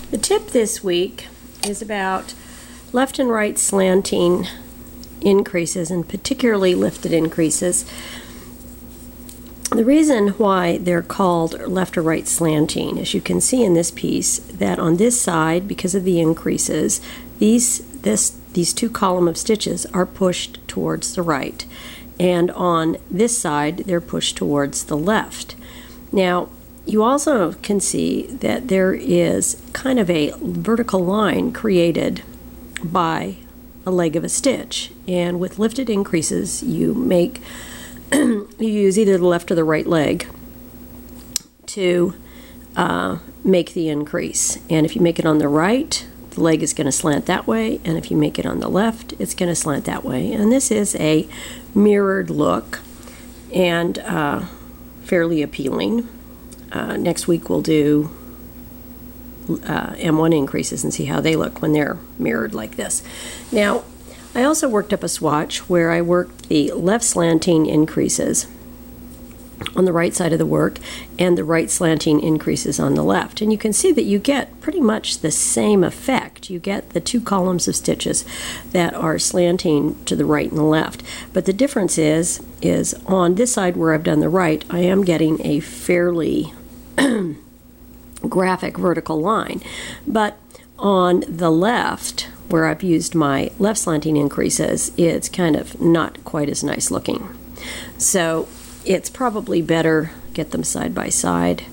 The tip this week is about left and right slanting increases, and particularly lifted increases. The reason why they're called left or right slanting, as you can see in this piece, that on this side, because of the increases, these two column of stitches are pushed towards the right, and on this side they're pushed towards the left. Now you also can see that there is kind of a vertical line created by a leg of a stitch, and with lifted increases you make you use either the left or the right leg to make the increase. And if you make it on the right, the leg is going to slant that way, and if you make it on the left, it's going to slant that way. And this is a mirrored look and fairly appealing. Next week we'll do M1 increases and see how they look when they're mirrored like this. Now, I also worked up a swatch where I worked the left slanting increases on the right side of the work and the right slanting increases on the left. And you can see that you get pretty much the same effect. You get the two columns of stitches that are slanting to the right and the left. But the difference is on this side where I've done the right, I am getting a fairly graphic vertical line. But on the left, where I've used my left slanting increases, it's kind of not quite as nice looking. So it's probably better, get them side by side,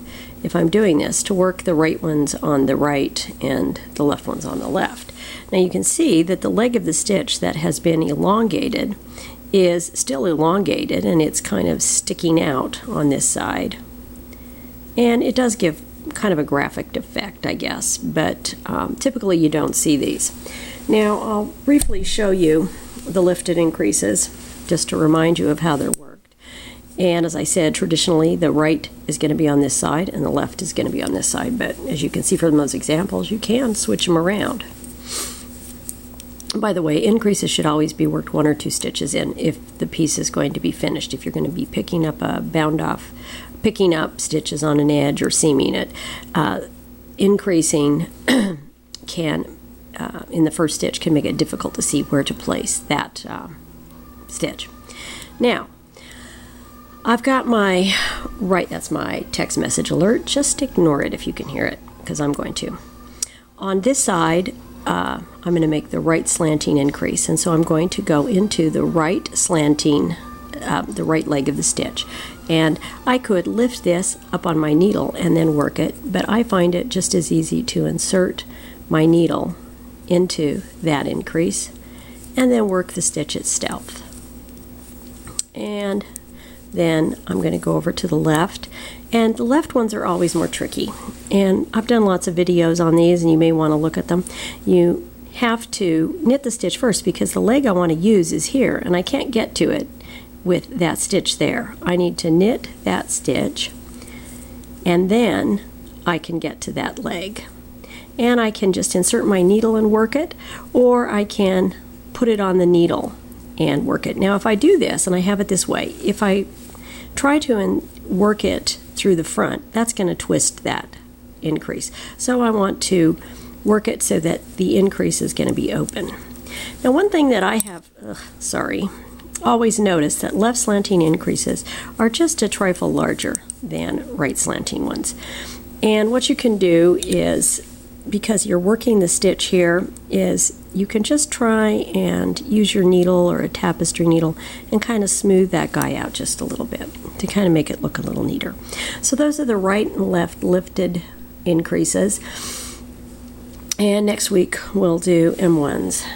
if I'm doing this, to work the right ones on the right and the left ones on the left. Now you can see that the leg of the stitch that has been elongated is still elongated, and it's kind of sticking out on this side. And it does give kind of a graphic effect, I guess, but typically you don't see these. Now I'll briefly show you the lifted increases just to remind you of how they're worked. And as I said, traditionally the right is going to be on this side and the left is going to be on this side, but as you can see from those examples, you can switch them around. By the way, increases should always be worked one or two stitches in if the piece is going to be finished. If you're going to be picking up a picking up stitches on an edge or seaming it, increasing can in the first stitch can make it difficult to see where to place that stitch. Now I've got my that's my text message alert. Just ignore it if you can hear it, because I'm going to. On this side, I'm going to make the right slanting increase, and so I'm going to go into the right slanting, the right leg of the stitch. And I could lift this up on my needle and then work it, but I find it just as easy to insert my needle into that increase and then work the stitch itself. And then I'm going to go over to the left, and the left ones are always more tricky, and I've done lots of videos on these and you may want to look at them. You have to knit the stitch first because the leg I want to use is here and I can't get to it with that stitch there. I need to knit that stitch and then I can get to that leg. And I can just insert my needle and work it, or I can put it on the needle and work it. Now if I do this and I have it this way, if I try to work it through the front, that's going to twist that increase. So I want to work it so that the increase is going to be open. Now one thing that I have always noticed, that left slanting increases are just a trifle larger than right slanting ones. And what you can do is, because you're working the stitch here, is you can just try and use your needle or a tapestry needle and kind of smooth that guy out just a little bit to kind of make it look a little neater. So those are the right and left lifted increases. And next week we'll do M1s.